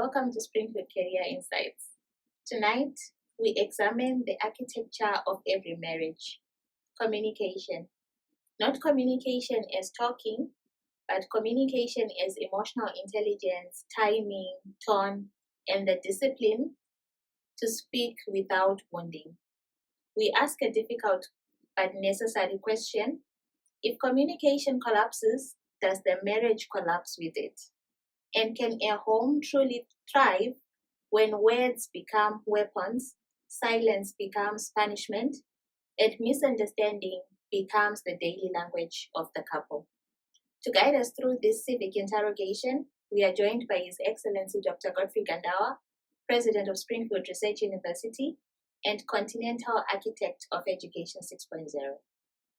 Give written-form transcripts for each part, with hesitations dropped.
welcome to Springfield Career Insights. Tonight, we examine the architecture of every marriage. Communication. Not communication as talking, but communication as emotional intelligence, timing, tone, and the discipline to speak without wounding. We ask a difficult but necessary question. If communication collapses, does the marriage collapse with it? And can a home truly thrive when words become weapons, silence becomes punishment, and misunderstanding becomes the daily language of the couple? To guide us through this civic interrogation, we are joined by His Excellency Dr. Godfrey Gandawa, President of Springfield Research University and Continental Architect of Education 6.0.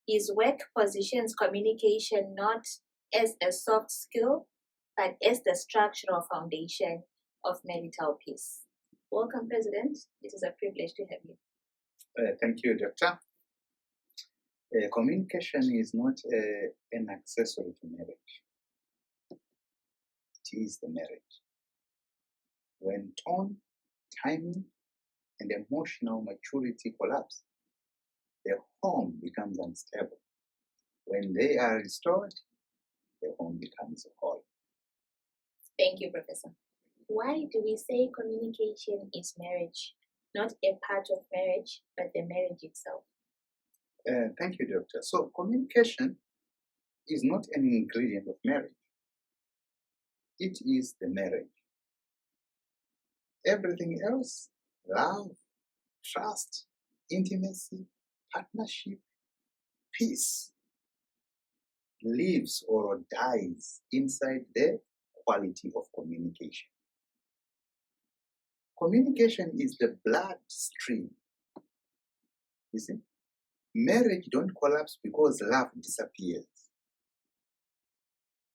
His work positions communication not as a soft skill, but as the structural foundation of marital peace. Welcome, President. It is a privilege to have you. Thank you, Doctor. Communication is not an accessory to marriage. It is the marriage. When tone, timing, and emotional maturity collapse, the home becomes unstable. When they are restored, the home becomes whole. Thank you, Professor. Why do we say communication is marriage, not a part of marriage, but the marriage itself? Thank you, Doctor. So, communication is not an ingredient of marriage. It is the marriage. Everything else, love, trust, intimacy, partnership, peace, lives or dies inside the quality of communication. Communication is the bloodstream. You see, marriage don't collapse because love disappears.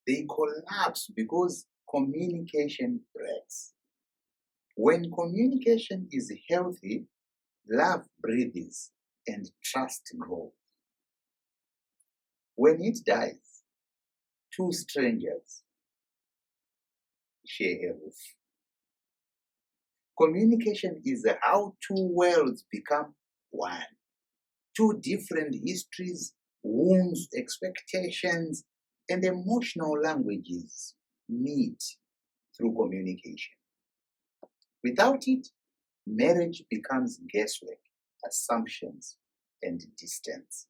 They collapse because communication breaks. When communication is healthy, love breathes and trust grows. When it dies, two strangers share a roof. Communication is how two worlds become one. Two different histories, wounds, expectations, and emotional languages meet through communication. Without it, marriage becomes guesswork, assumptions, and distance.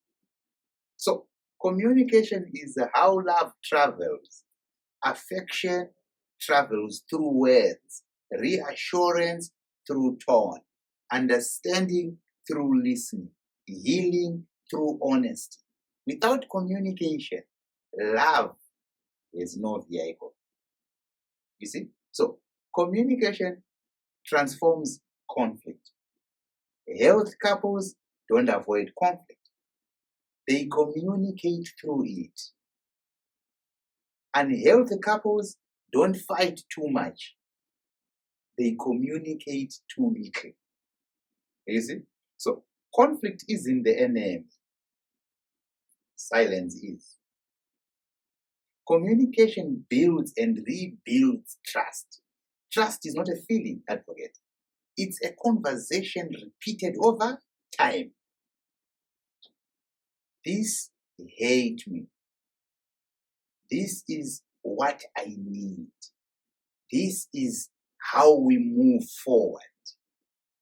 So, communication is how love travels. Affection travels through words, reassurance through tone, understanding through listening, healing through honesty. Without communication, love is no vehicle. You see? So, communication transforms conflict. Healthy couples don't avoid conflict. They communicate through it. Unhealthy couples don't fight too much. They communicate too little. You see? So, conflict isn't the enemy. Silence is. Communication builds and rebuilds trust. Trust is not a feeling, advocate. It's a conversation repeated over time. This hate me. This is what I need. This is how we move forward.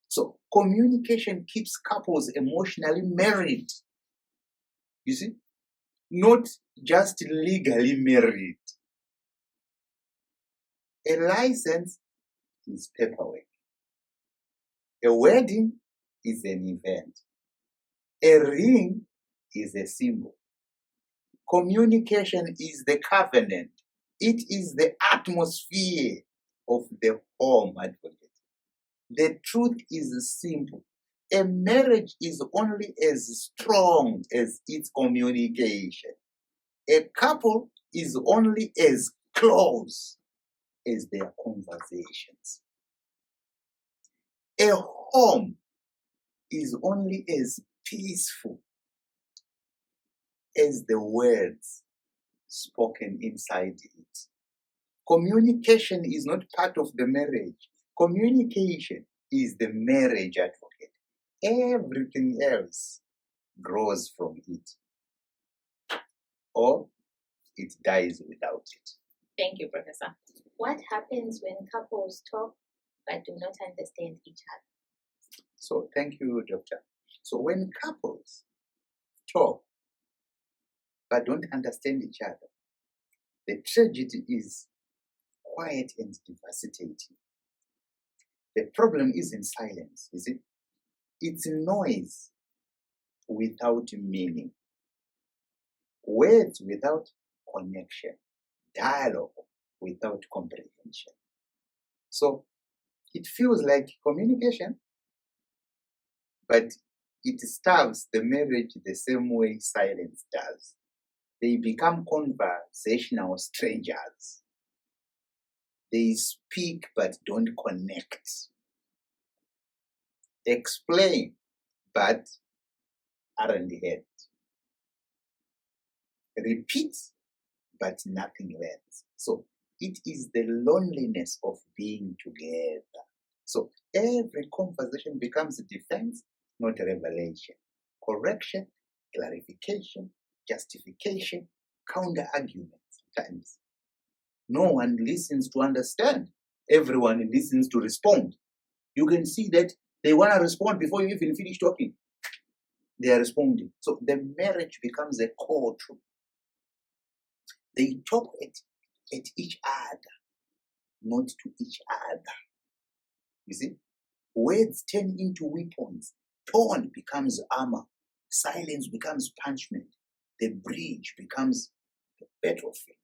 So communication keeps couples emotionally married. You see? Not just legally married. A license is paperwork. A wedding is an event. A ring is a symbol. Communication is the covenant. It is the atmosphere of the home, advocate. The truth is simple. A marriage is only as strong as its communication. A couple is only as close as their conversations. A home is only as peaceful as the words spoken inside it. Communication is not part of the marriage. Communication is the marriage advocate. Everything else grows from it, or it dies without it. Thank you, Professor. What happens when couples talk but do not understand each other? So, thank you, Doctor. So, when couples talk but don't understand each other, the tragedy is quiet and devastating. The problem isn't silence, is it? It's noise without meaning, words without connection, dialogue without comprehension. So it feels like communication, but it starves the marriage the same way silence does. They become conversational strangers. They speak but don't connect. Explain but aren't heard. Repeat but nothing learns. So it is the loneliness of being together. So every conversation becomes a defense, not a revelation. Correction, clarification, justification, counter argument sometimes. No one listens to understand. Everyone listens to respond. You can see that they want to respond before you even finish talking. They are responding. So the marriage becomes a courtroom. They talk at each other, not to each other. You see? Words turn into weapons. Tone becomes armor. Silence becomes punishment. The bridge becomes the battlefield.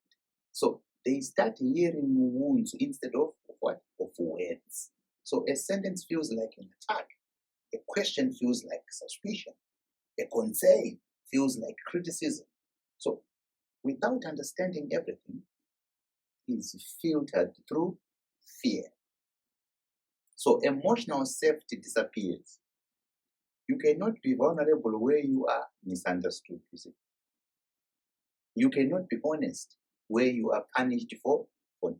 So they start hearing wounds instead of what? Of words. So a sentence feels like an attack. A question feels like suspicion. A concern feels like criticism. So without understanding everything, is filtered through fear. So emotional safety disappears. You cannot be vulnerable where you are misunderstood. You see? You cannot be honest where you are punished for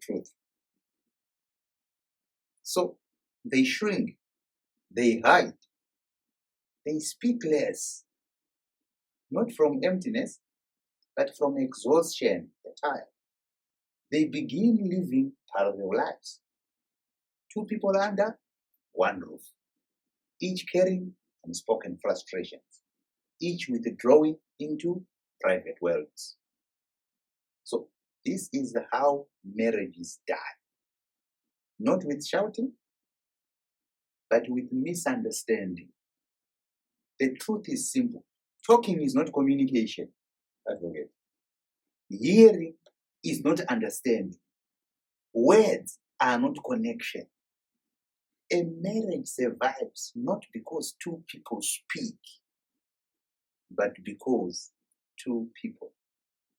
truth. So they shrink, they hide, they speak less, not from emptiness, but from exhaustion, the tired. They begin living parallel lives. Two people under one roof, each carrying unspoken frustrations, each withdrawing into private worlds. So this is how marriages die. Not with shouting, but with misunderstanding. The truth is simple. Talking is not communication. Advocate. Hearing is not understanding. Words are not connection. A marriage survives not because two people speak, but because two people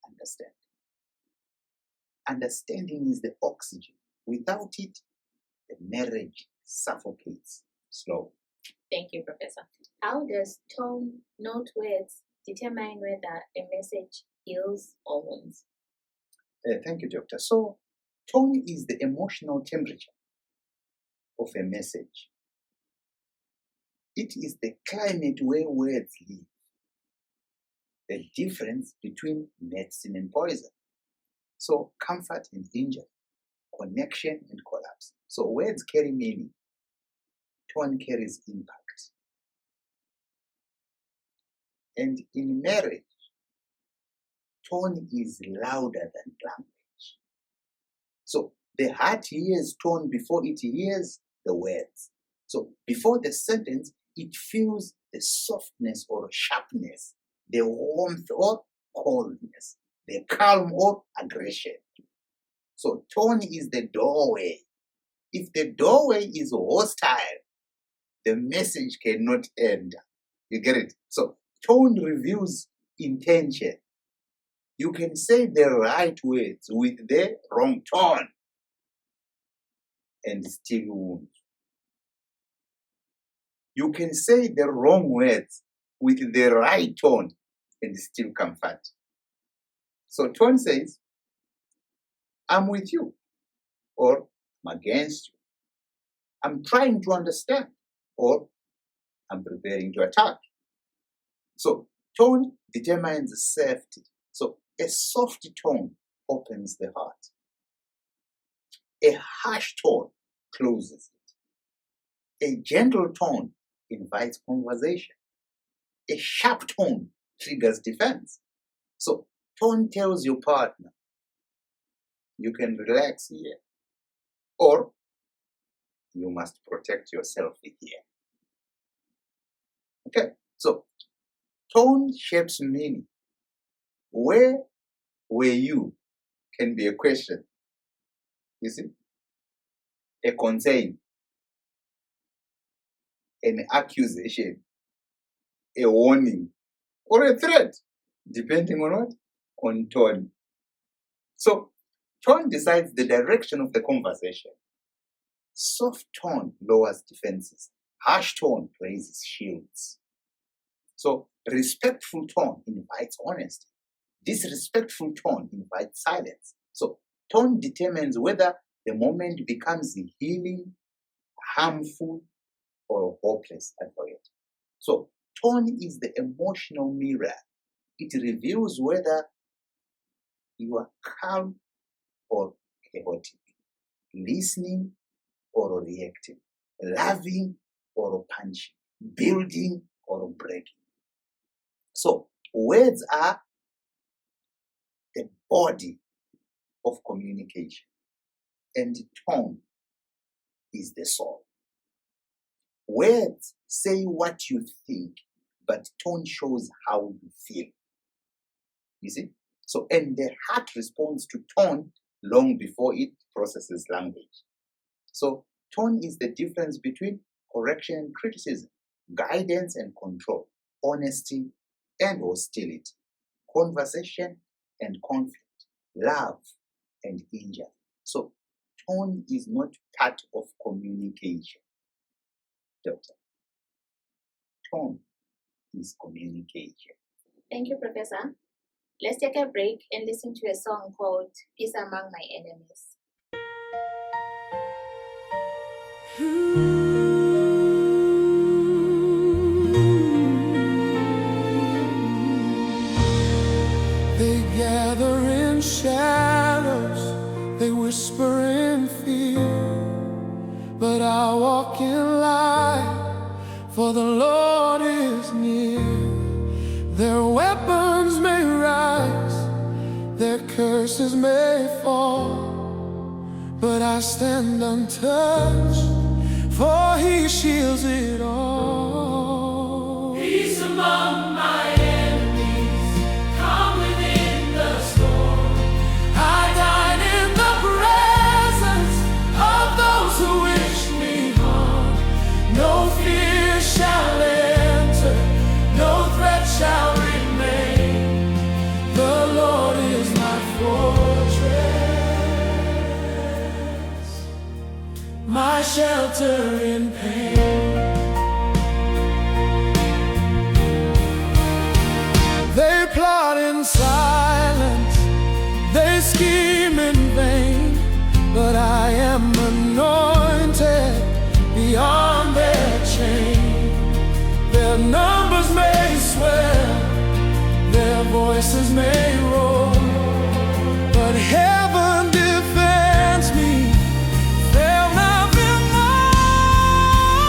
understand. Understanding is the oxygen. Without it, the marriage suffocates slowly. Thank you, Professor. How does tone, not words, determine whether a message heals or wounds? Thank you, Doctor. So, tone is the emotional temperature of a message. It is the climate where words live. The difference between medicine and poison. So, comfort and injury, connection and collapse. So, words carry meaning, tone carries impact. And in marriage, tone is louder than language. So, the heart hears tone before it hears the words. So, before the sentence, it feels the softness or sharpness, the warmth or coldness, the calm or aggression. So tone is the doorway. If the doorway is hostile, the message cannot enter. You get it? So tone reveals intention. You can say the right words with the wrong tone and still wound. You can say the wrong words with the right tone and still comfort. So tone says, I'm with you. or I'm against you. I'm trying to understand, or I'm preparing to attack. So tone determines safety. So a soft tone opens the heart. A harsh tone closes it. A gentle tone invites conversation. A sharp tone triggers defense. So tone tells your partner, you can relax here, or you must protect yourself here. Okay, so tone shapes meaning. Where were you can be a question. You see? A concern, an accusation, a warning, or a threat, depending on what? On tone. So, tone decides the direction of the conversation. Soft tone lowers defenses. Harsh tone raises shields. So, respectful tone invites honesty. Disrespectful tone invites silence. So, tone determines whether the moment becomes healing, harmful, or hopeless advocate. So, tone is the emotional mirror. It reveals whether you are calm or chaotic, listening or reacting, loving or punishing, building or breaking. So, words are the body of communication, and tone is the soul. Words say what you think, but tone shows how you feel. You see? So, and the heart responds to tone long before it processes language. So, tone is the difference between correction and criticism, guidance and control, honesty and hostility, conversation and conflict, love and injury. So, tone is not part of communication. Doctor, tone is communication. Thank you, Professor. Let's take a break and listen to a song called Peace Among My Enemies. They gather in shadows, they whisper in fear, but I walk in light, for the Lord is near. Their weapons may rise, their curses may fall, but I stand untouched, for He shields it all. Peace among my enemies, calm within the storm. I dine in the presence of those who wish me harm. No fear shall enter, no threat shall remain. The Lord is my fortress, my shelter in pain. They plot in silence, they scheme in vain, but I am anointed beyond their chain. Their numbers may swell, their voices may roar, but heaven defends me. They'll not be more.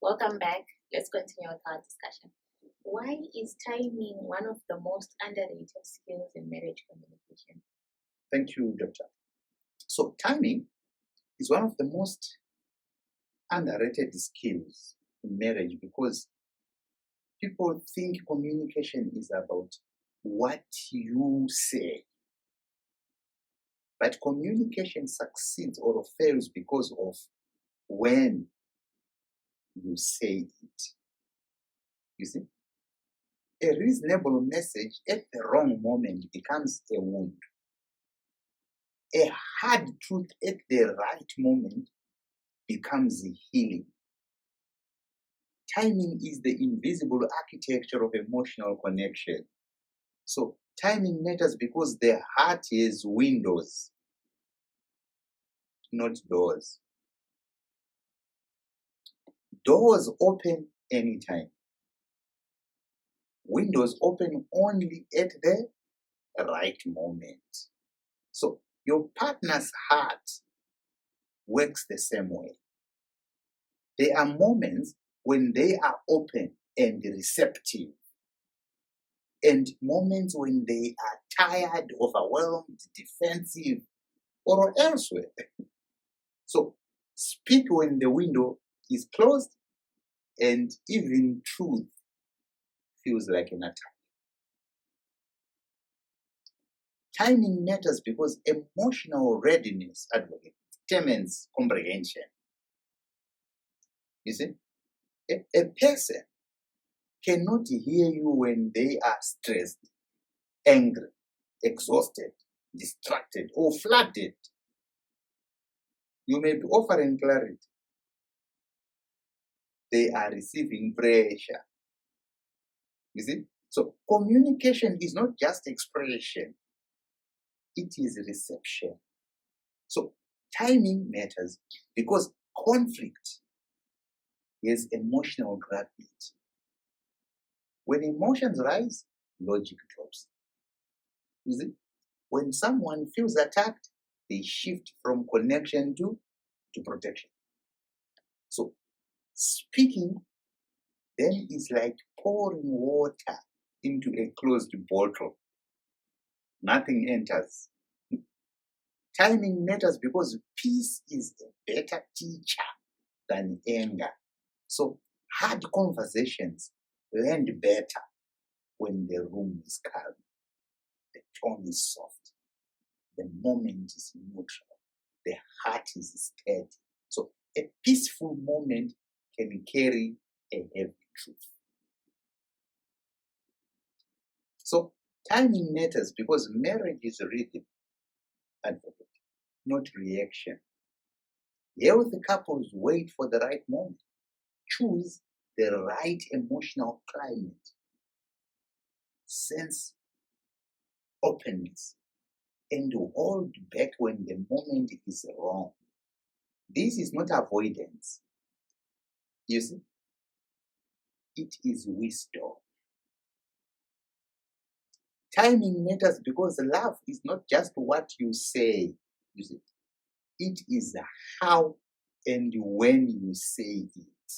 Welcome back. Let's continue with our discussion. Why is timing one of the most underrated skills in marriage communication? Thank you, Doctor. So, timing is one of the most underrated skills in marriage because people think communication is about what you say. But communication succeeds or fails because of when you say it. You see? A reasonable message at the wrong moment becomes a wound. A hard truth at the right moment becomes healing. Timing is the invisible architecture of emotional connection. So, timing matters because the heart has windows, not doors. Doors open anytime. Windows open only at the right moment. So, your partner's heart works the same way. There are moments when they are open and receptive, and moments when they are tired, overwhelmed, defensive, or elsewhere. So, speak when the window is closed, and even truth feels like an attack. Timing matters because emotional readiness determines comprehension. You see, a person cannot hear you when they are stressed, angry, exhausted, distracted, or flooded. You may be offering clarity. They are receiving pressure. You see? So communication is not just expression, it is reception. So timing matters because conflict has emotional gravity. When emotions rise, logic drops. You see? When someone feels attacked, they shift from connection to protection. So speaking then is like pouring water into a closed bottle. Nothing enters. Timing matters because peace is a better teacher than anger. So hard conversations land better when the room is calm, the tone is soft, the moment is neutral, the heart is steady. So a peaceful moment can carry a heavy truth. So timing matters because marriage is rhythm, advocate, not reaction. Healthy couples wait for the right moment, choose the right emotional climate, sense openness, and hold back when the moment is wrong. This is not avoidance. You see, it is wisdom. Timing matters because love is not just what you say. You see, it is how and when you say it.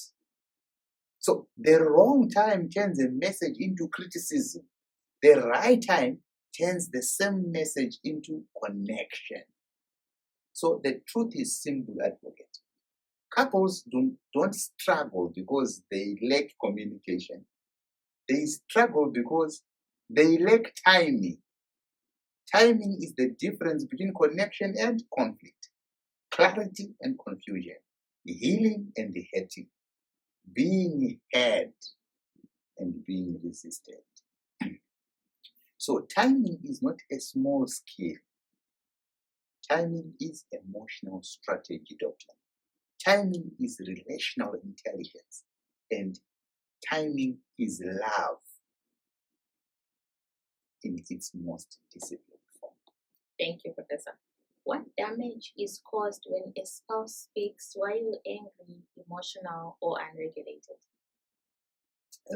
So the wrong time turns a message into criticism. The right time turns the same message into connection. So the truth is simple, advocate. Couples don't struggle because they lack communication. They struggle because they lack timing. Timing is the difference between connection and conflict, clarity and confusion, healing and hurting, being heard and being resisted. So timing is not a small skill. Timing is emotional strategy, doctor. Timing is relational intelligence. And timing is love in its most disciplined form. Thank you, Professor. What damage is caused when a spouse speaks while angry, emotional, or unregulated?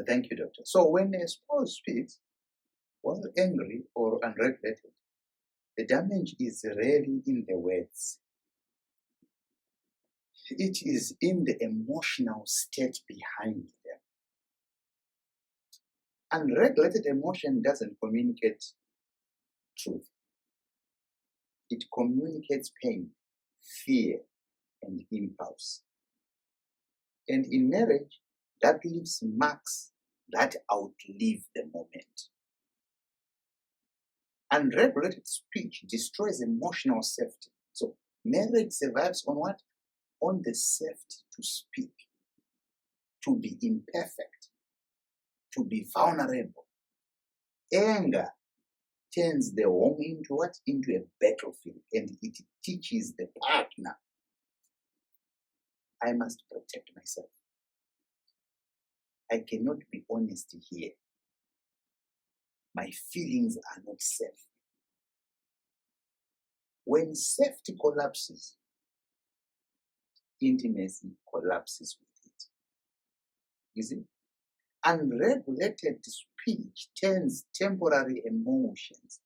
Thank you, doctor. So when a spouse speaks while angry or unregulated, the damage is rarely in the words. It is in the emotional state behind them. Unregulated emotion doesn't communicate truth. It communicates pain, fear, and impulse. And in marriage, that leaves marks that outlive the moment. Unregulated speech destroys emotional safety. So marriage survives on what? On the safety to speak, to be imperfect, to be vulnerable. Anger turns the home into what? Into a battlefield, and it teaches the partner, I must protect myself. I cannot be honest here. My feelings are not safe. When safety collapses, intimacy collapses with it. You see? Unregulated speech turns temporary emotions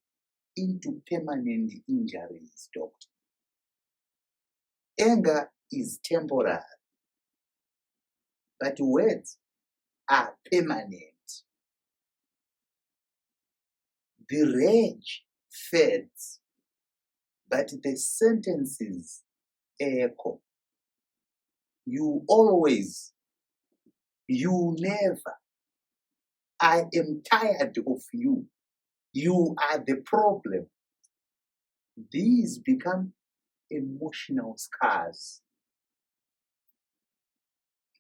into permanent injuries, doctor. Anger is temporary, but words are permanent. The rage fades, but the sentences echo. You always, you never, I am tired of you. You are the problem. These become emotional scars.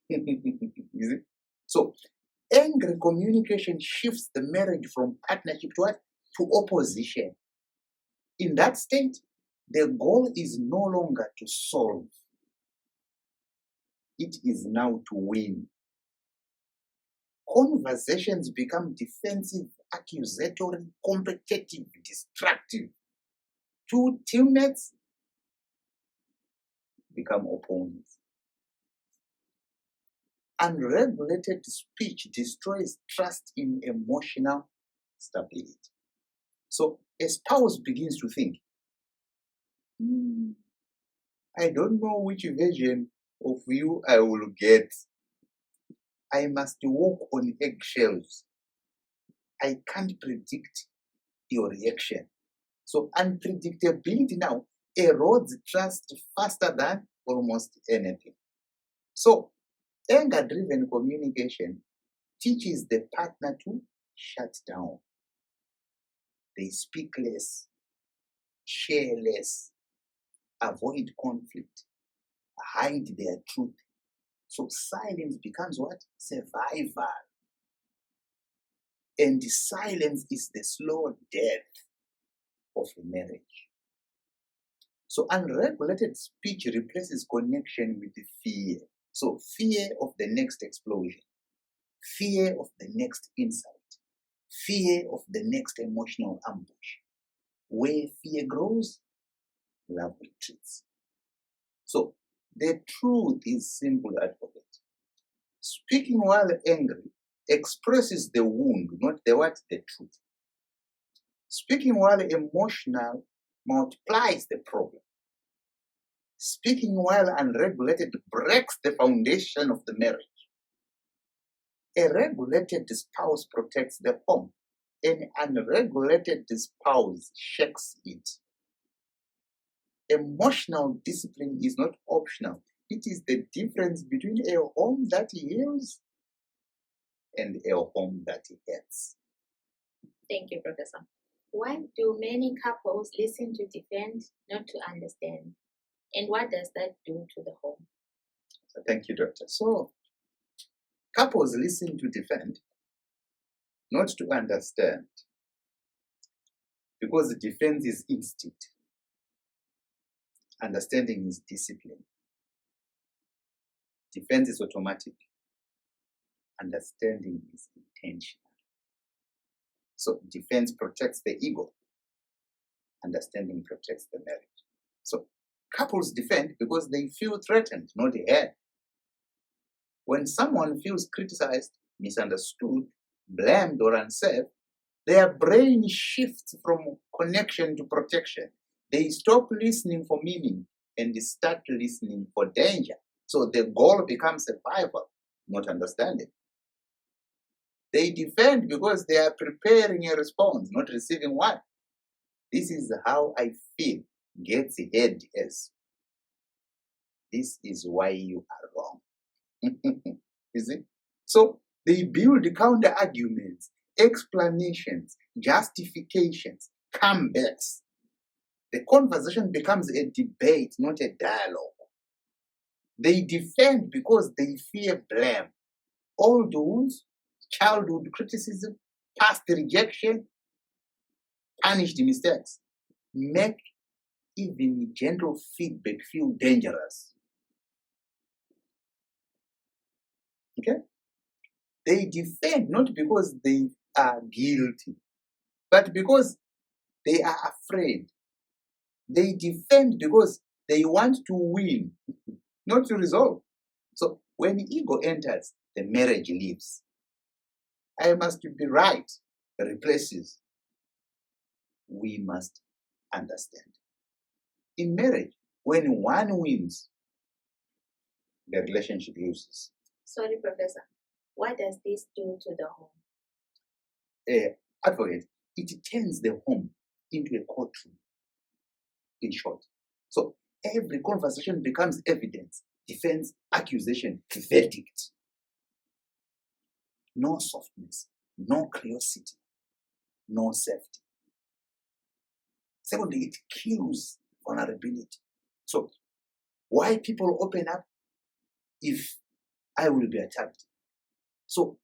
You see? So, angry communication shifts the marriage from partnership to what? To opposition. In that state, the goal is no longer to solve. It is now to win. Conversations become defensive, accusatory, competitive, destructive. Two teammates become opponents. Unregulated speech destroys trust in emotional stability. So a spouse begins to think, I don't know which version of you I will get. I must walk on eggshells. I can't predict your reaction. So unpredictability now erodes trust faster than almost anything. So anger-driven communication teaches the partner to shut down. They speak less, share less, avoid conflict, hide their truth. So silence becomes what? Survival. And silence is the slow death of a marriage. So unregulated speech replaces connection with fear. So fear of the next explosion, fear of the next insult, fear of the next emotional ambush. Where fear grows, love retreats. So the truth is simple, advocate. Speaking while angry expresses the wound, not the what, the truth. Speaking while emotional multiplies the problem. Speaking while unregulated breaks the foundation of the marriage. A regulated spouse protects the home. An unregulated spouse shakes it. Emotional discipline is not optional. It is the difference between a home that heals and a home that hurts. Thank you, Professor. Why do many couples listen to defend, not to understand? And what does that do to the home? Thank you, Doctor. So, couples listen to defend, not to understand, because defense is instinct. Understanding is discipline. Defense is automatic. Understanding is intentional. So defense protects the ego. Understanding protects the marriage. So couples defend because they feel threatened, not heard. When someone feels criticized, misunderstood, blamed, or unsafe, their brain shifts from connection to protection. They stop listening for meaning and start listening for danger. So the goal becomes survival, not understanding. They defend because they are preparing a response, not receiving one. This is how I feel gets head as. This is why you are wrong. You see? So they build counter arguments, explanations, justifications, comebacks. The conversation becomes a debate, not a dialogue. They defend because they fear blame. Old wounds, childhood criticism, past rejection, punished mistakes make even gentle feedback feel dangerous. Okay? They defend not because they are guilty, but because they are afraid. They defend because they want to win, not to resolve. So when ego enters, the marriage leaves. I must be right replaces we must understand. In marriage, when one wins, the relationship loses. Sorry, Professor. What does this do to the home? Advocate, it turns the home into a courtroom, in short. So every conversation becomes evidence, defense, accusation, verdict. No softness, no curiosity, no safety. Secondly, it kills vulnerability. So why people open up if I will be attacked? So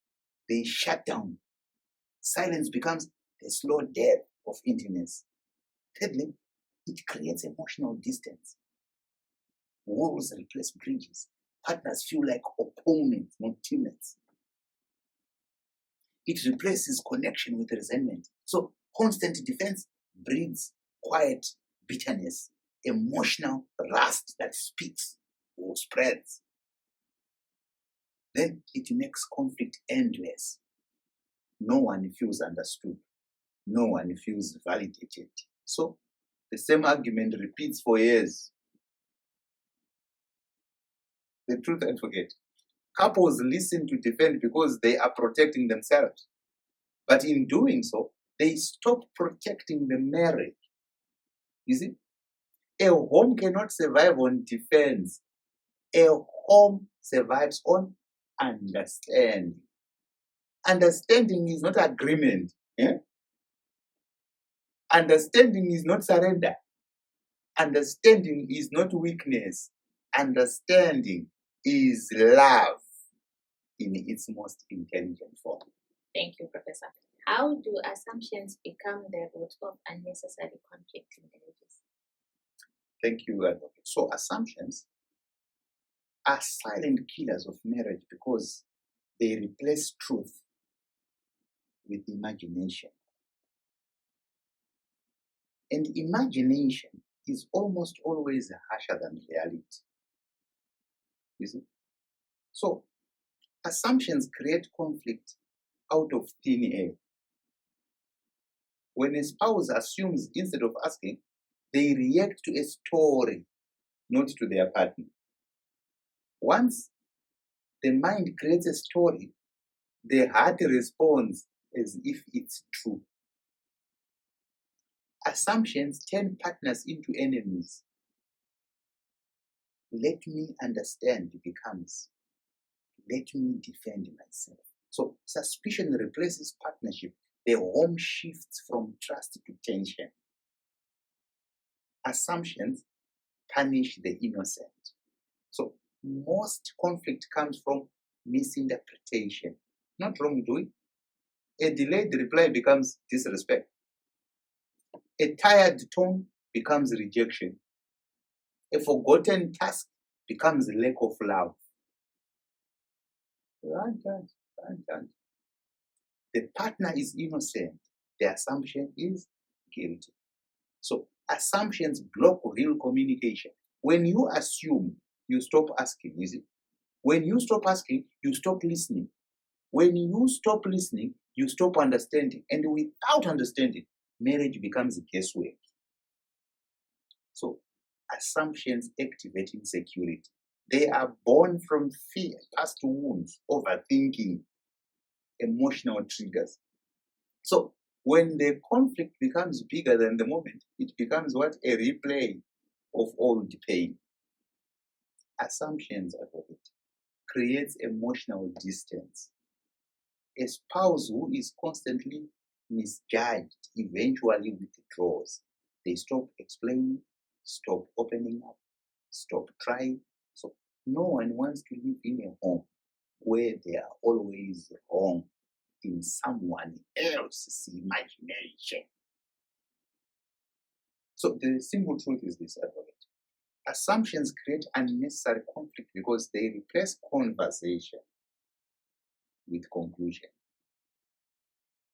they shut down. Silence becomes the slow death of intimacy. Thirdly, it creates emotional distance. Walls replace bridges. Partners feel like opponents, not teammates. It replaces connection with resentment. So constant defense breeds quiet bitterness, emotional rust that speaks or spreads. Then it makes conflict endless. No one feels understood. No one feels validated. So the same argument repeats for years. The truth advocate. Couples listen to defend because they are protecting themselves. But in doing so, they stop protecting the marriage. You see, a home cannot survive on defense. A home survives on understanding. Understanding is not agreement. Yeah? Understanding is not surrender. Understanding is not weakness. Understanding is love in its most intelligent form. Thank you, Professor. How do assumptions become the root of unnecessary conflict in marriages? Thank you, Advocate. So assumptions are silent killers of marriage because they replace truth with imagination. And imagination is almost always harsher than reality. You see? So assumptions create conflict out of thin air. When a spouse assumes instead of asking, they react to a story, not to their partner. Once the mind creates a story, the heart responds as if it's true. Assumptions turn partners into enemies. Let me understand becomes, let me defend myself. So suspicion replaces partnership. The home shifts from trust to tension. Assumptions punish the innocent. So most conflict comes from misinterpretation, not wrongdoing. A delayed reply becomes disrespect. A tired tone becomes rejection. A forgotten task becomes lack of love. The partner is innocent. The assumption is guilty. So assumptions block real communication. When you assume, you stop asking, is it? When you stop asking, you stop listening. When you stop listening, you stop understanding. And without understanding, marriage becomes guesswork. So assumptions activate insecurity. They are born from fear, past wounds, overthinking, emotional triggers. So when the conflict becomes bigger than the moment, it becomes what? A replay of old pain. Assumptions about it creates emotional distance. A spouse who is constantly misjudged eventually withdraws. They stop explaining, stop opening up, stop trying. So no one wants to live in a home where they are always wrong in someone else's imagination. So the simple truth is this, advocate. Assumptions create unnecessary conflict because they replace conversation with conclusion,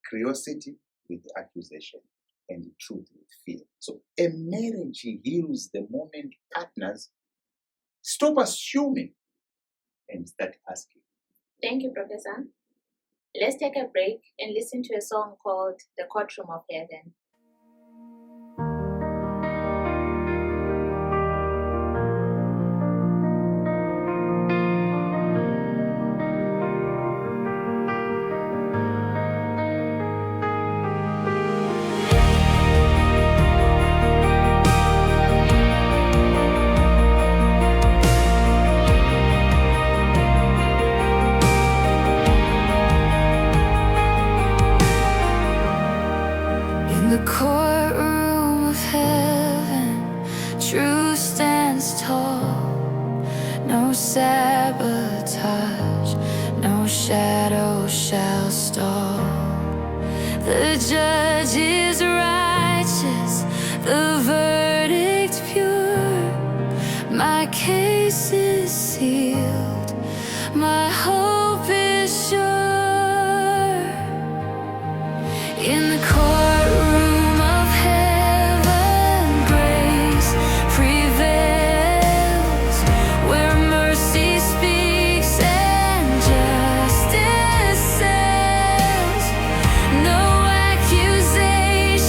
curiosity with accusation, and truth with fear. So a marriage heals the moment partners stop assuming and start asking. Thank you, Professor. Let's take a break and listen to a song called The Courtroom of Heaven. In the courtroom of heaven, truth stands tall. No sabotage, no shadow shall stall. The judge is righteous, the verdict pure. My case is sealed, my hope is sure. In the courtroom of heaven, grace prevails, where mercy speaks and justice sails. No accusation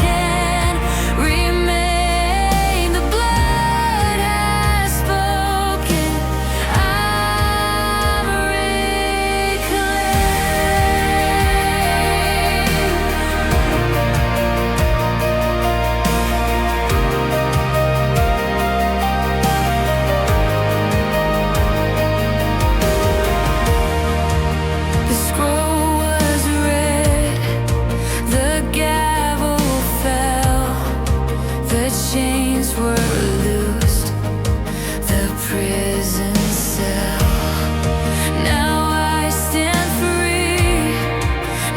can remain. The blood has spoken. I'm The scroll was read, the gavel fell, the chains were loosed, the prison cell. Now I stand free,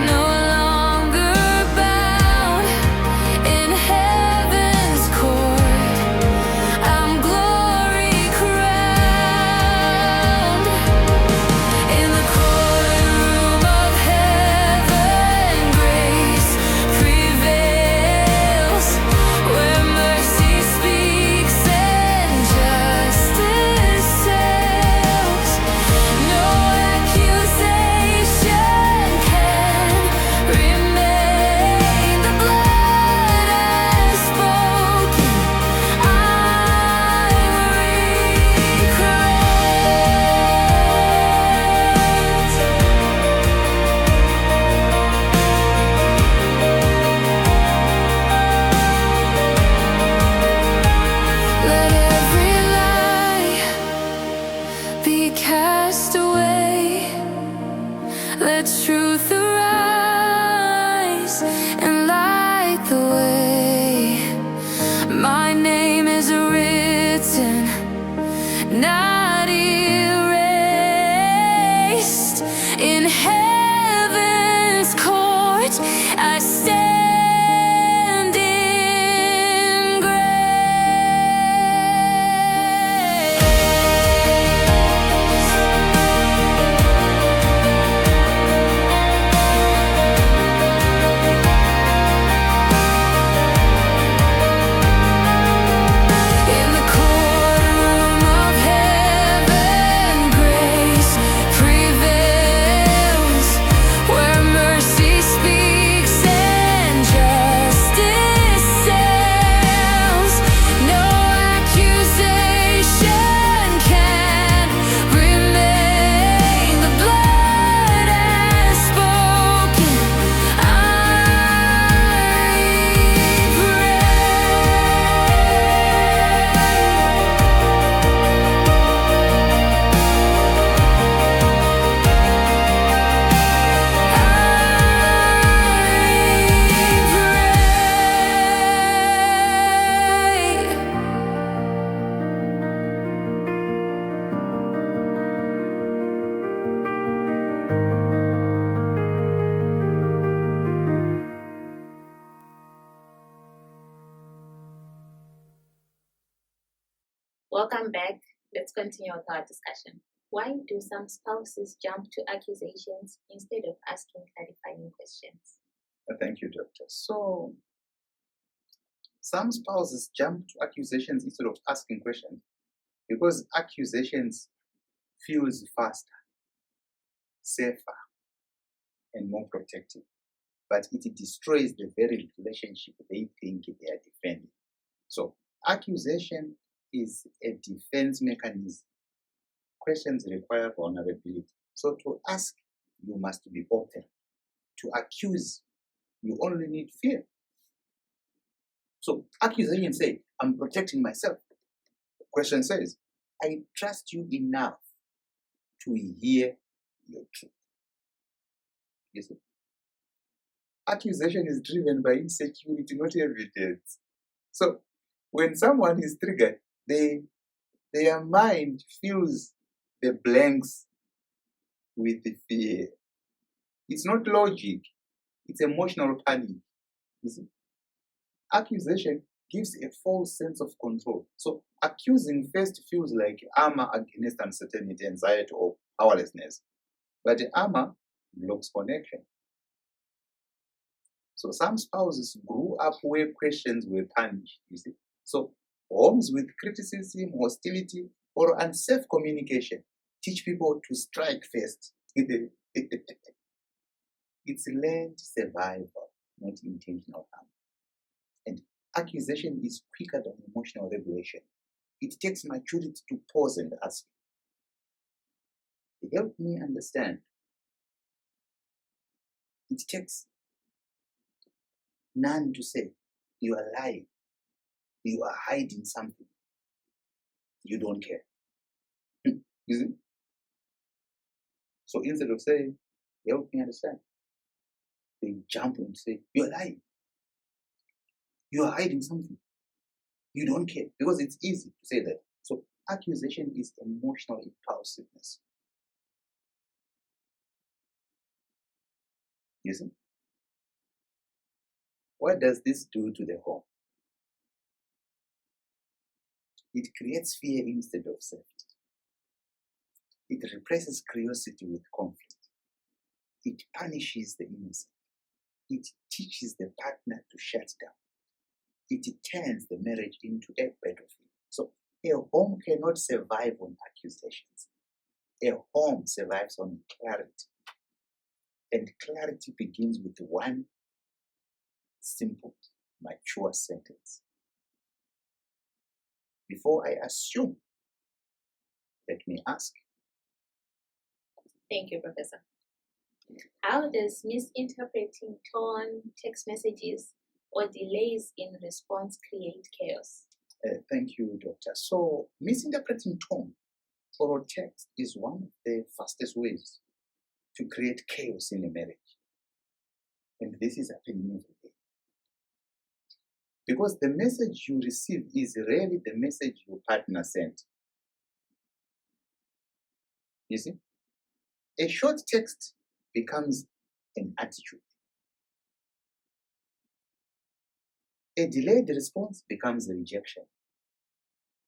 no longer bound. In heaven's court, I'm glory crowned. In the courtroom of heaven, grace prevails, where mercy speaks and justice sails. No accusation can remain. The blood has spoken. I'm Let every lie be cast away. Let truth arise and light the way. My name is written, not erased. In heaven's court, I stand in In the courtroom of heaven, Welcome back. Let's continue with our discussion. Why do some spouses jump to accusations instead of asking clarifying questions? Thank you, Doctor. So, some spouses jump to accusations instead of asking questions because accusations feels faster, safer, and more protective. But it destroys the very relationship they think they are defending. So, accusation is a defense mechanism. Questions require vulnerability. So, to ask, you must be open. To accuse, you only need fear. So, accusation say, I'm protecting myself. The question says, I trust you enough to hear your truth. You see? Accusation is driven by insecurity, not evidence. So, when someone is triggered, their mind fills the blanks with the fear. It's not logic, it's emotional panic. You see? Accusation gives a false sense of control. So, accusing first feels like armor against uncertainty, anxiety, or powerlessness. But the armor blocks connection. So, some spouses grew up where questions were punished, you see. So, homes with criticism, hostility, or unsafe communication teach people to strike first. It's learned survival, not intentional harm. And accusation is quicker than emotional regulation. It takes maturity to pause and ask. Help me understand. It takes none to say, you are lying. You are hiding something. You don't care. You see? So instead of saying, help me understand, they jump and say, you're lying. You are hiding something. You don't care. Because it's easy to say that. So accusation is emotional impulsiveness. You see? What does this do to the home? It creates fear instead of safety. It replaces curiosity with conflict. It punishes the innocent. It teaches the partner to shut down. It turns the marriage into a battlefield. So a home cannot survive on accusations. A home survives on clarity. And clarity begins with one simple, mature sentence. Before I assume, let me ask. Thank you, Professor. How does misinterpreting tone, text messages, or delays in response create chaos? Thank you, Doctor. So, misinterpreting tone or text is one of the fastest ways to create chaos in a marriage. And this is happening every day. Because the message you receive is rarely the message your partner sent. You see? A short text becomes an attitude. A delayed response becomes a rejection.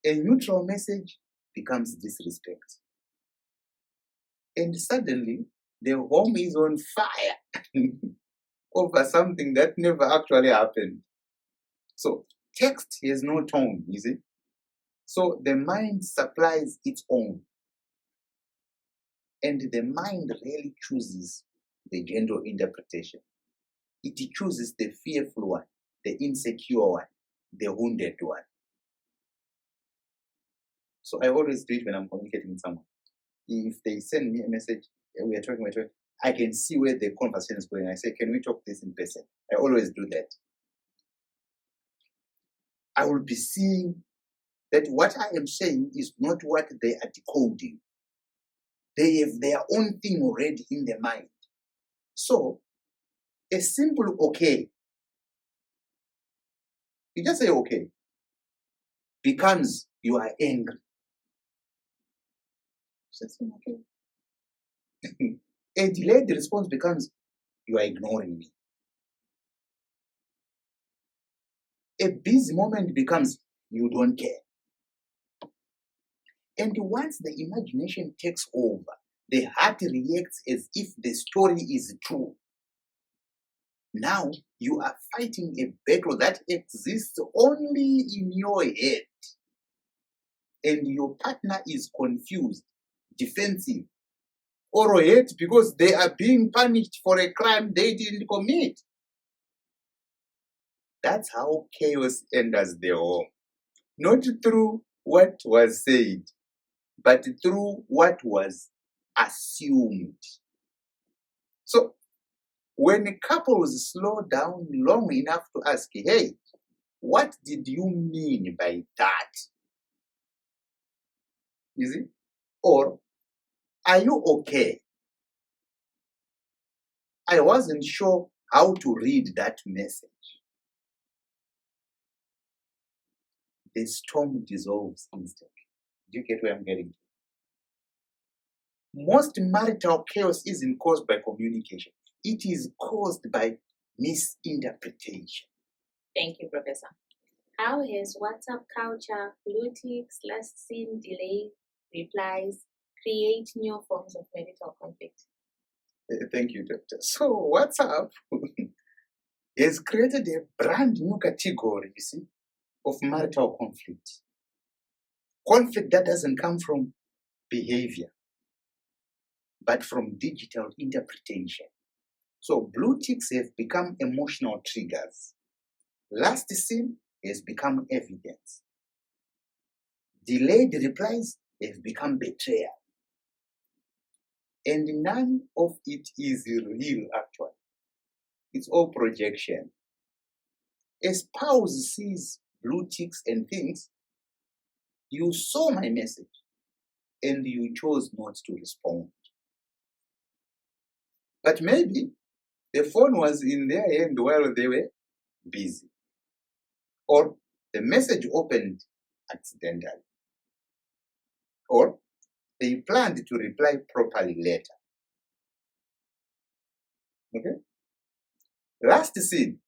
A neutral message becomes disrespect. And suddenly, the home is on fire over something that never actually happened. So, text has no tone, you see? So, the mind supplies its own. And the mind rarely chooses the gentle interpretation. It chooses the fearful one, the insecure one, the wounded one. So I always do it when I'm communicating with someone. If they send me a message, we're talking, I can see where the conversation is going. I say, can we talk this in person? I always do that. I will be seeing that what I am saying is not what they are decoding. They have their own thing already in their mind. So, a simple okay, you just say okay, becomes you are angry. Just say okay. A delayed response becomes you are ignoring me. A busy moment becomes you don't care. And once the imagination takes over, the heart reacts as if the story is true. Now you are fighting a battle that exists only in your head. And your partner is confused, defensive, or hate because they are being punished for a crime they didn't commit. That's how chaos enters the home. Not through what was said, but through what was assumed. So, when couples slow down long enough to ask, hey, what did you mean by that? You see? Or, are you okay? I wasn't sure how to read that message. The storm dissolves instantly. Do you get where I'm getting to? Most marital chaos isn't caused by communication. It is caused by misinterpretation. Thank you, Professor. How has WhatsApp culture, blue ticks, last seen delay, replies, create new forms of marital conflict? Thank you, Doctor. So WhatsApp has created a brand new category, you see, of marital conflict. Conflict that doesn't come from behavior, but from digital interpretation. So blue ticks have become emotional triggers. Last seen has become evidence. Delayed replies have become betrayal. And none of it is real, actually. It's all projection. A spouse sees blue ticks and thinks, you saw my message and you chose not to respond. But maybe the phone was in their hand while they were busy. Or the message opened accidentally. Or they planned to reply properly later. Okay? Last scene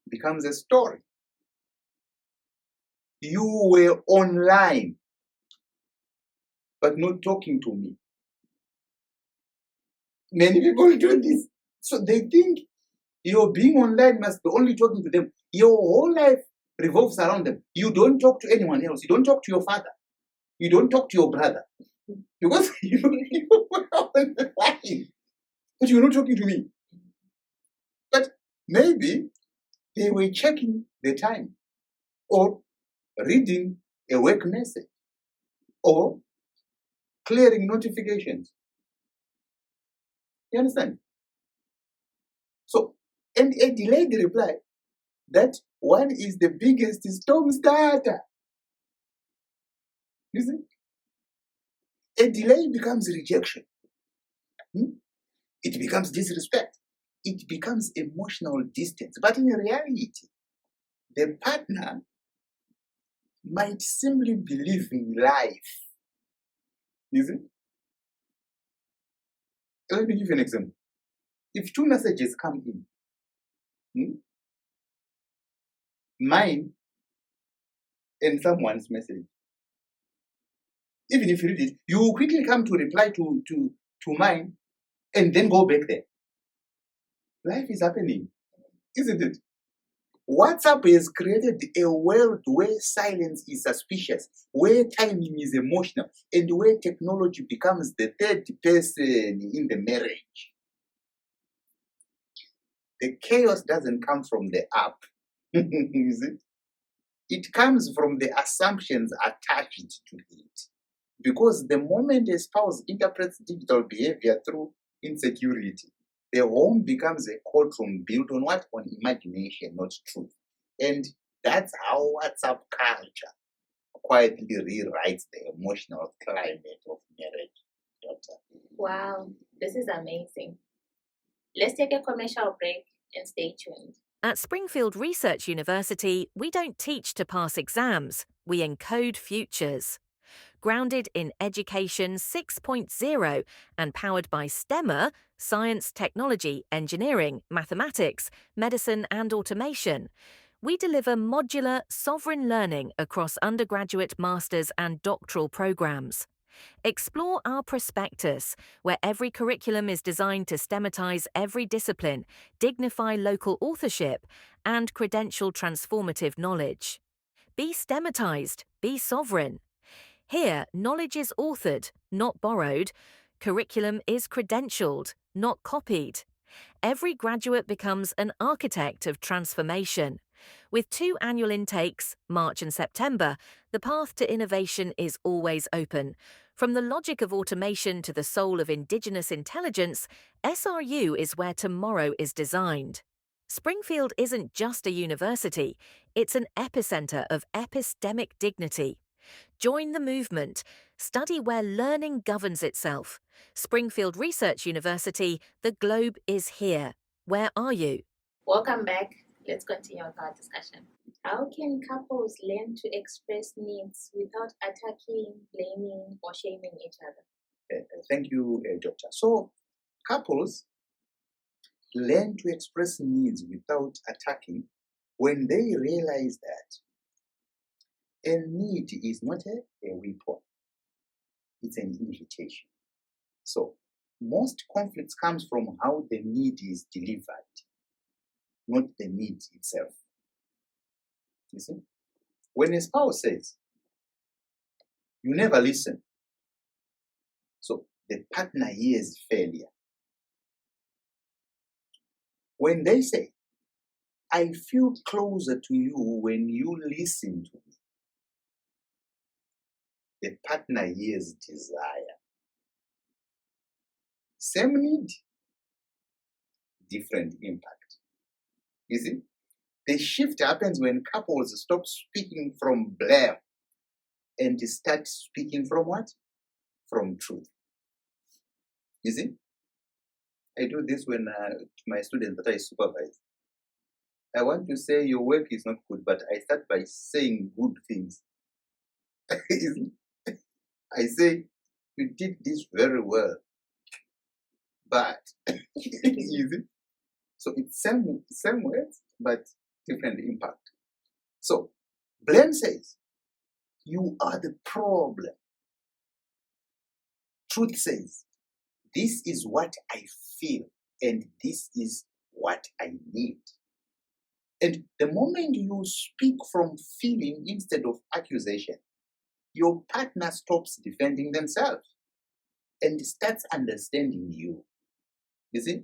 becomes a story. You were online, but not talking to me. Many people do this. So they think your being online must be only talking to them. Your whole life revolves around them. You don't talk to anyone else. You don't talk to your father. You don't talk to your brother. Because you were online. But you're not talking to me. But maybe they were checking the time or reading a work message or clearing notifications. You understand? So, and a delayed reply, that one is the biggest storm starter. You see? A delay becomes rejection. It becomes disrespect. It becomes emotional distance. But in reality, the partner might simply be living life. You see? Let me give you an example. If two messages come in, mine and someone's message, even if you read it, you will quickly come to reply to mine and then go back there. Life is happening, isn't it? WhatsApp has created a world where silence is suspicious, where timing is emotional, and where technology becomes the third person in the marriage. The chaos doesn't come from the app, is it? It comes from the assumptions attached to it. Because the moment a spouse interprets digital behavior through insecurity, the home becomes a courtroom built on what? On imagination, not truth. And that's how WhatsApp culture quietly rewrites the emotional climate of marriage, Doctor. Wow, this is amazing. Let's take a commercial break and stay tuned. At Springfield Research University, we don't teach to pass exams, we encode futures. Grounded in Education 6.0 and powered by STEMmer, science, technology, engineering, mathematics, medicine and automation, we deliver modular, sovereign learning across undergraduate, master's and doctoral programs. Explore our prospectus, where every curriculum is designed to stematize every discipline, dignify local authorship, and credential transformative knowledge. Be stematized, be sovereign. Here, knowledge is authored, not borrowed. Curriculum is credentialed, not copied. Every graduate becomes an architect of transformation. With 2 annual intakes, March and September, the path to innovation is always open. From the logic of automation to the soul of indigenous intelligence, SRU is where tomorrow is designed. Springfield isn't just a university, it's an epicenter of epistemic dignity. Join the movement. Study where learning governs itself. Springfield Research University, the globe is here. Where are you? Welcome back. Let's continue with our discussion. How can couples learn to express needs without attacking, blaming, or shaming each other? Thank you, Doctor. So, couples learn to express needs without attacking when they realize that a need is not a weapon, it's an invitation. So, most conflicts comes from how the need is delivered, not the need itself. You see? When a spouse says, you never listen, so the partner hears failure. When they say, I feel closer to you when you listen to me, the partner hears desire. Same need, different impact. You see? The shift happens when couples stop speaking from blame and start speaking from what? From truth. You see? I do this when to my students that I supervise. I want to say your work is not good, but I start by saying good things. I say, you did this very well, but you see? So it's same words, but different impact. So blame says, you are the problem. Truth says, this is what I feel and this is what I need. And the moment you speak from feeling instead of accusation, your partner stops defending themselves and starts understanding you. You see?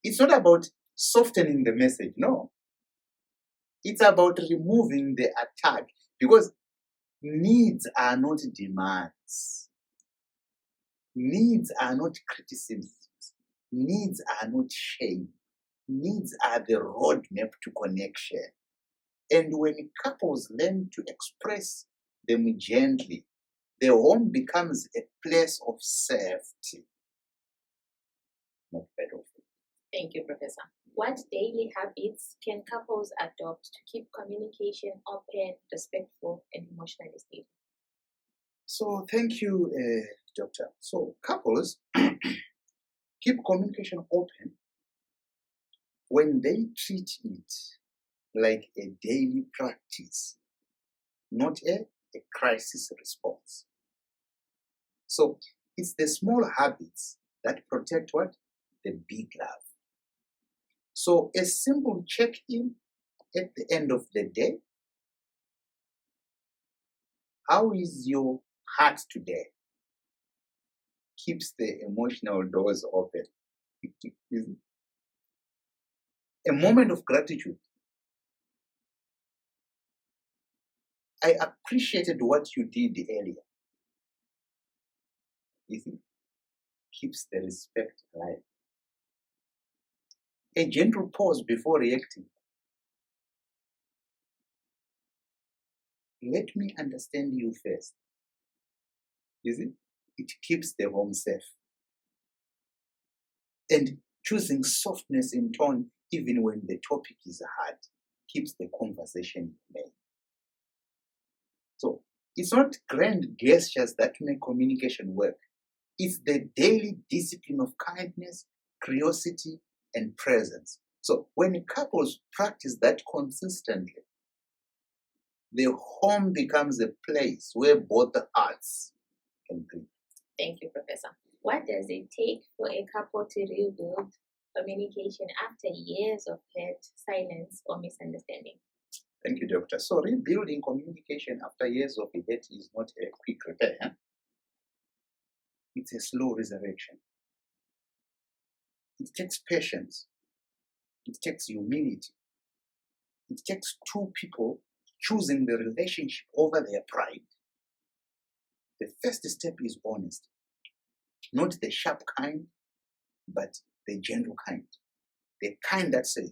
It's not about softening the message, no. It's about removing the attack, because needs are not demands. Needs are not criticisms. Needs are not shame. Needs are the roadmap to connection. And when couples learn to express them gently, the home becomes a place of safety, not battlefield. Thank you, Professor. What daily habits can couples adopt to keep communication open, respectful, and emotionally stable? So thank you, Doctor. So couples keep communication open when they treat it like a daily practice, not a crisis response. So it's the small habits that protect what? The big love. So a simple check-in at the end of the day. How is your heart today? Keeps the emotional doors open. A moment of gratitude. I appreciated what you did earlier. You see? Keeps the respect alive. A gentle pause before reacting. Let me understand you first. You see? It keeps the home safe. And choosing softness in tone, even when the topic is hard, keeps the conversation humane. So it's not grand gestures that make communication work. It's the daily discipline of kindness, curiosity, and presence. So when couples practice that consistently, the home becomes a place where both the hearts can breathe. What does it take for a couple to rebuild communication after years of hurt, silence, or misunderstanding? Thank you, Doctor. So rebuilding communication after years of hate is not a quick repair. It's a slow resurrection. It takes patience. It takes humility. It takes two people choosing the relationship over their pride. The first step is honesty. Not the sharp kind, but the gentle kind. The kind that says,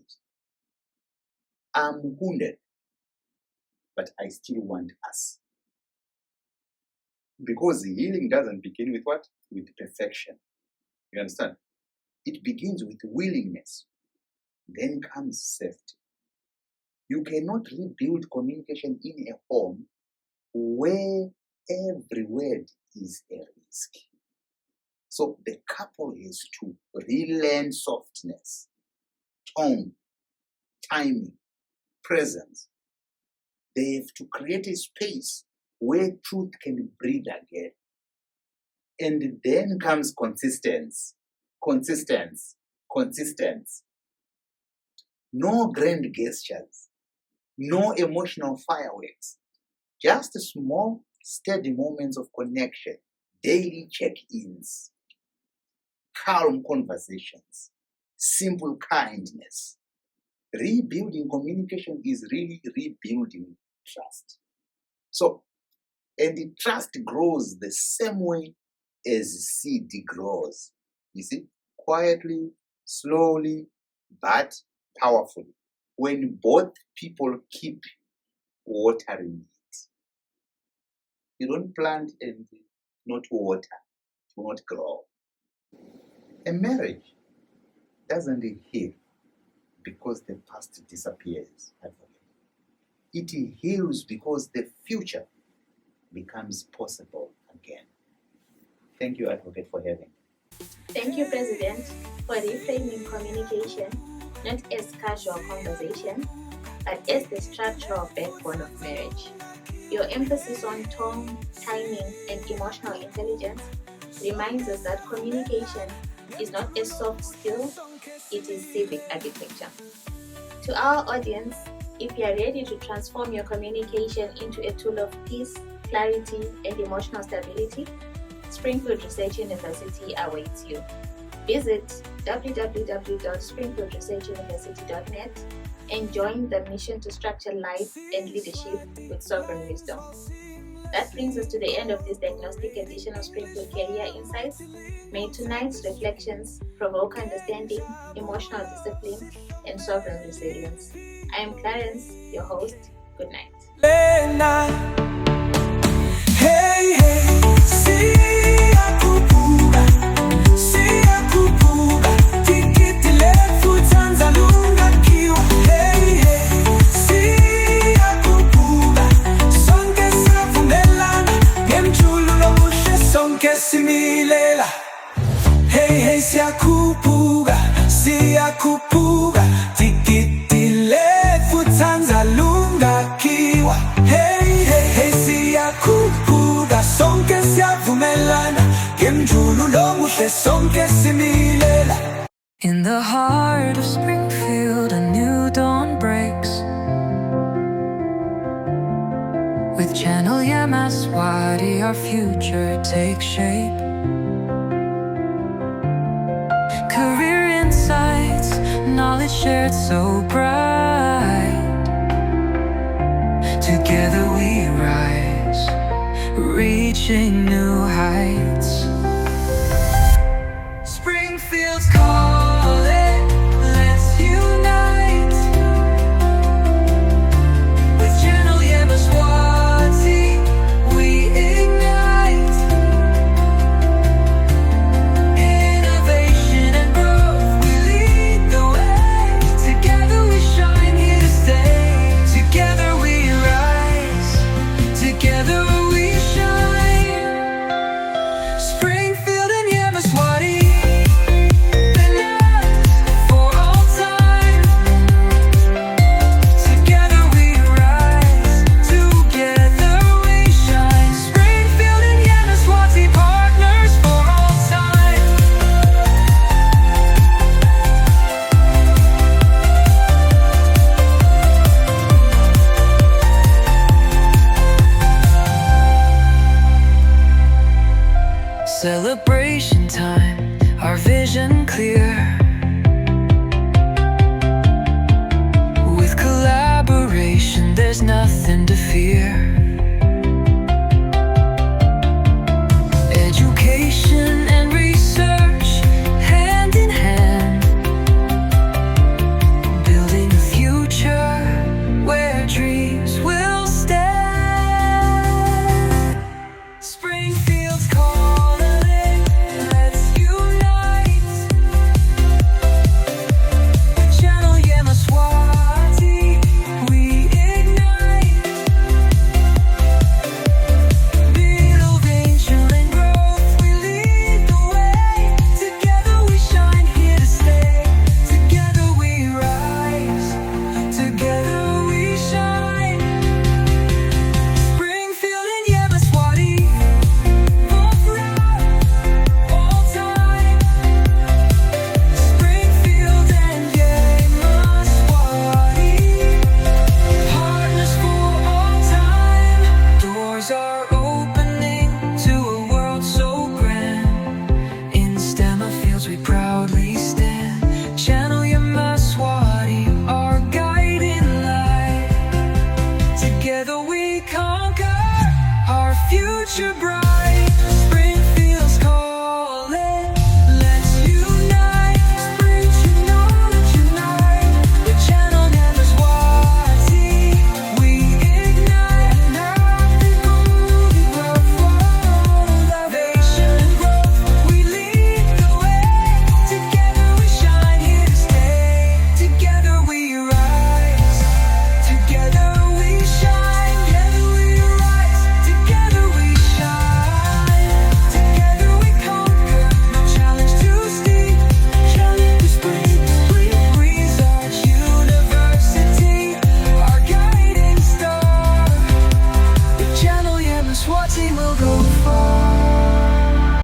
I'm wounded, but I still want us. Because healing doesn't begin with what? With perfection. You understand? It begins with willingness. Then comes safety. You cannot rebuild communication in a home where every word is a risk. So the couple has to relearn softness, tone, timing, presence. They have to create a space where truth can breathe again. And then comes consistency. No grand gestures, no emotional fireworks, just small, steady moments of connection, daily check-ins, calm conversations, simple kindness. Rebuilding communication is really rebuilding trust. So, and the trust grows the same way as seed grows. You see, quietly, slowly, but powerfully. When both people keep watering it. You don't plant and not water, it will not grow. A marriage doesn't heal because the past disappears. It heals because the future becomes possible again. Thank you, Advocate, for having me. Thank you, President, for reframing communication not as casual conversation, but as the structural backbone of marriage. Your emphasis on tone, timing, and emotional intelligence reminds us that communication is not a soft skill, it is civic architecture. To our audience, if you are ready to transform your communication into a tool of peace, clarity, and emotional stability, Springfield Research University awaits you. Visit www.springfieldresearchuniversity.net and join the mission to structure life and leadership with sovereign wisdom. That brings us to the end of this diagnostic edition of Springfield Career Insights. May tonight's reflections provoke understanding, emotional discipline, and sovereign resilience. I am Clarence, your host. Good night. Hey, hey, similela hey hey siyakhuphuka tikitile futhanza lungakhiwa hey hey hey siyakhuphuka sonke siyavumelana ngemjululo omuhle sonke similela. In the heart of Springfield a new dawn breaks with Channel Yamaswati, our future takes shape. Career insights, knowledge shared so bright. Together we rise, reaching new heights. Springfield's calling, let's unite with Channel Yamaswati. Together we shine. Celebration time, our vision clear.